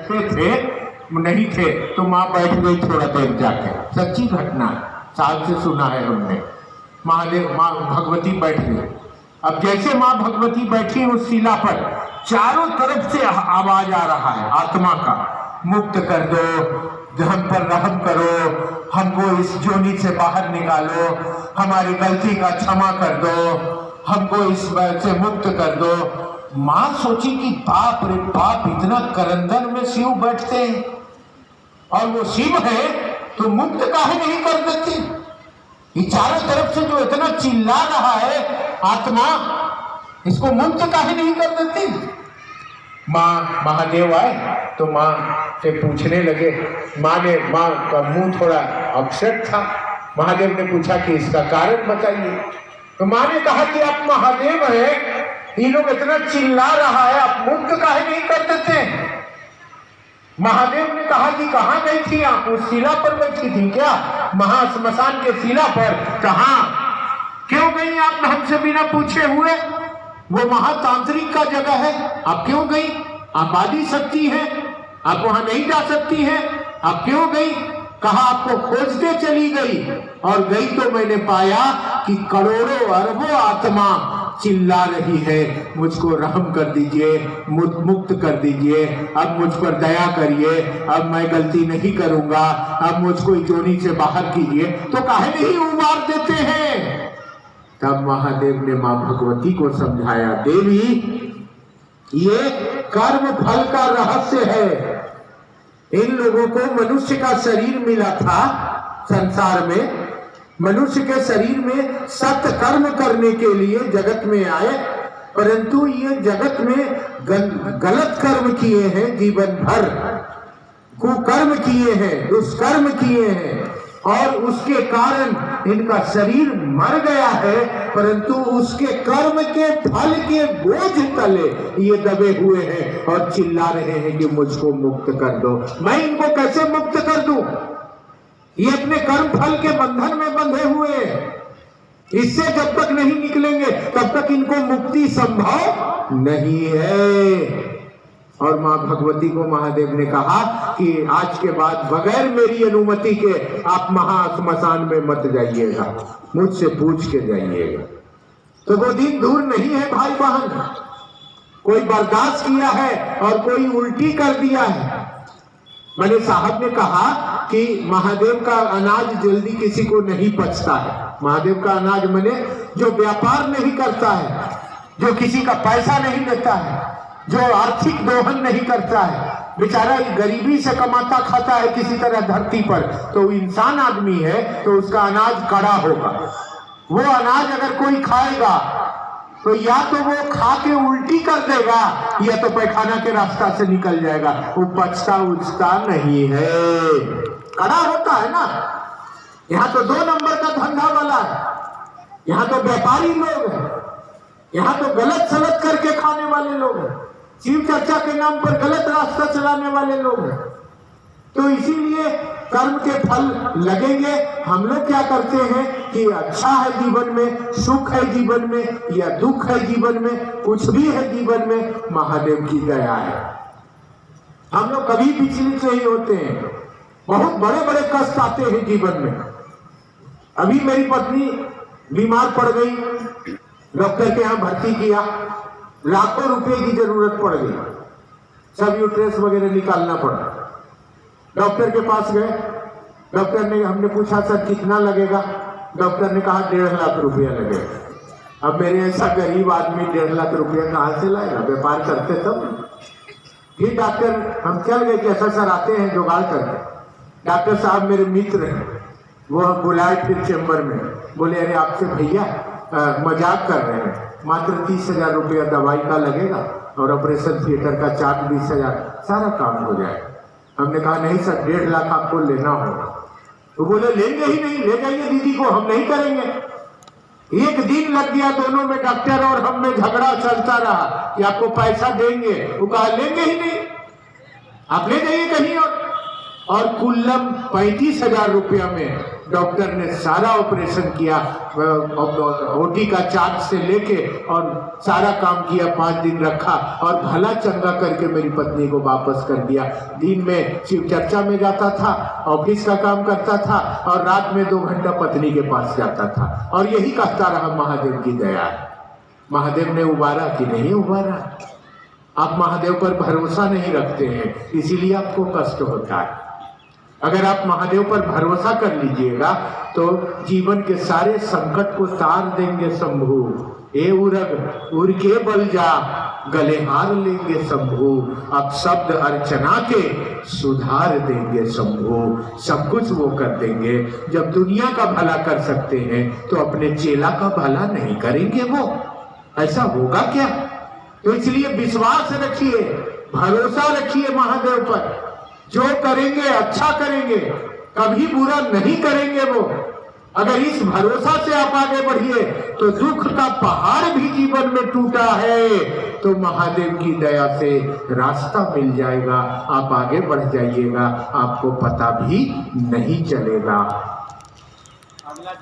थे नहीं थे तो माँ बैठ गई थोड़ा देर जाके, सच्ची घटना साल से सुना है हमने। महादेव माँ भगवती बैठ गई। अब जैसे माँ भगवती बैठी उस शिला पर, चारों तरफ से आवाज आ रहा है आत्मा का, मुक्त कर दो, हम पर रहम करो, हमको इस जोनी से बाहर निकालो, हमारी गलती का क्षमा कर दो, हमको इस बैल से मुक्त कर दो। माँ सोची कि बाप रे बाप, इतना करंदन में शिव बैठते हैं और वो शिव है तो मुक्त काहे नहीं कर देते? ये चारों तरफ से जो इतना चिल्ला रहा है आत्मा, इसको मुक्त काहे नहीं कर देती? माँ महादेव आए तो माँ से पूछने लगे। माँ का मुंह थोड़ा अपसेट था। महादेव ने पूछा कि इसका कारण बताइए। तो माँ ने कहा कि आप महादेव हैं, ये लोग इतना चिल्ला रहा है, आप मुक्त काहे नहीं कर देते? महादेव ने कहा कि कहाँ गई थी आप? उस शिला पर बैठी थी क्या? महाश्मशान के शिला पर? कहाँ क्यों गई आप हमसे बिना पूछे हुए? वो महातांत्रिक का जगह है, आप क्यों गई? आप आदि शक्ति है, आप वहां नहीं जा सकती हैं, आप क्यों गई? कहा आपको खोजते चली गई, और गई तो मैंने पाया कि करोड़ों अरबों आत्मा चिल्ला रही है, मुझको रहम कर दीजिए, मुक्त कर दीजिए, अब मुझ पर दया करिए, अब मैं गलती नहीं करूंगा, अब मुझको जोनी से बाहर कीजिए। तो काहे नहीं उबार देते हैं? तब महादेव ने मां भगवती को समझाया, देवी ये कर्म फल का रहस्य है। इन लोगों को मनुष्य का शरीर मिला था संसार में, मनुष्य के शरीर में सत्य कर्म करने के लिए जगत में आए, परंतु ये जगत में गलत कर्म किए हैं, जीवन भर कुकर्म किए हैं, दुष्कर्म किए हैं, और उसके कारण इनका शरीर मर गया है, परंतु उसके कर्म के फल के बोझ तले ये दबे हुए हैं और चिल्ला रहे हैं कि मुझको मुक्त कर दो। मैं इनको कैसे मुक्त कर दूं? ये अपने कर्म फल के बंधन में बंधे हुए हैं, इससे जब तक नहीं निकलेंगे तब तक इनको मुक्ति संभव नहीं है। और मां भगवती को महादेव ने कहा कि आज के बाद बगैर मेरी अनुमति के आप महाश्मशान में मत जाइएगा, मुझसे पूछ के जाइएगा। तो वो दिन दूर नहीं है भाई बहन, कोई बर्दाश्त किया है और कोई उल्टी कर दिया है। मैंने साहब ने कहा कि महादेव का अनाज जल्दी किसी को नहीं पचता है। महादेव का अनाज मैंने जो व्यापार नहीं करता है, जो किसी का पैसा नहीं लेता है, जो आर्थिक दोहन नहीं करता है, बेचारा गरीबी से कमाता खाता है किसी तरह धरती पर, तो इंसान आदमी है तो उसका अनाज कड़ा होगा। वो अनाज अगर कोई खाएगा तो या तो वो खा के उल्टी कर देगा या तो पैखाना के रास्ता से निकल जाएगा, वो पचता उचता नहीं है, कड़ा होता है ना। यहाँ तो 2 नंबर का धंधा वाला है, यहाँ तो व्यापारी लोग हैं, यहाँ तो गलत सलत करके खाने वाले लोग हैं, शिव चर्चा के नाम पर गलत रास्ता चलाने वाले लोग हैं। तो इसीलिए कर्म के फल लगेंगे। हम लोग क्या करते हैं कि अच्छा है जीवन में, सुख है जीवन में या दुख है जीवन में, कुछ भी है जीवन में, महादेव की दया है। हम लोग कभी विचलित नहीं होते हैं, बहुत बड़े बड़े कष्ट आते हैं जीवन में। अभी मेरी पत्नी बीमार पड़ गई, डॉक्टर के यहाँ भर्ती किया, लाखों रुपए की जरूरत पड़ गई, सब यूट्रेस वगैरह निकालना पड़ा। डॉक्टर के पास गए, डॉक्टर ने, हमने पूछा सर कितना लगेगा? डॉक्टर ने कहा 1.5 लाख रुपया लगेगा। अब मेरे ऐसा गरीब आदमी 1.5 लाख रुपया कहाँ से लाएगा? व्यापार करते तब। फिर डॉक्टर, हम चल गए कि ऐसा सर आते हैं जुगाड़ करके। डॉक्टर साहब मेरे मित्र हैं, वो बुलाए फिर चेम्बर में, बोले अरे आपसे भैया मजाक कर रहे हैं, मात्र 30,000 रुपया दवाई का लगेगा और ऑपरेशन थिएटर का चार्ज 20,000, सारा काम हो जाए। हमने कहा नहीं सर 1.5 लाख आपको लेना होगा। तो बोले लेंगे ही नहीं, ले जाइए दीदी को, हम नहीं करेंगे। एक दिन लग गया दोनों में, डॉक्टर और हम में झगड़ा चलता रहा कि आपको पैसा देंगे, वो कहा लेंगे ही नहीं, आप ले जाइए कहीं और कुल्लम 35,000 रुपया में डॉक्टर ने सारा ऑपरेशन किया, ओटी का चार्ज से लेके और सारा काम किया, 5 दिन रखा और भला चंगा करके मेरी पत्नी को वापस कर दिया। दिन में शिव चर्चा में जाता था, ऑफिस का काम करता था और रात में 2 घंटा पत्नी के पास जाता था और यही कहता रहा महादेव की दया है। महादेव ने उबारा कि नहीं उबारा? आप महादेव पर भरोसा नहीं रखते हैं, इसीलिए आपको कष्ट होता है। अगर आप महादेव पर भरोसा कर लीजिएगा तो जीवन के सारे संकट को तार देंगे शंभू। ए उरग उर के बल जा, गले हार लेंगे शंभू। अब शब्द अर्चना के सुधार देंगे शंभू। सब कुछ वो कर देंगे। जब दुनिया का भला कर सकते हैं तो अपने चेला का भला नहीं करेंगे वो? ऐसा होगा क्या? तो इसलिए विश्वास रखिए, भरोसा रखिए महादेव पर। जो करेंगे अच्छा करेंगे, कभी बुरा नहीं करेंगे वो। अगर इस भरोसा से आप आगे बढ़िए तो दुख का पहाड़ भी जीवन में टूटा है तो महादेव की दया से रास्ता मिल जाएगा, आप आगे बढ़ जाइएगा, आपको पता भी नहीं चलेगा।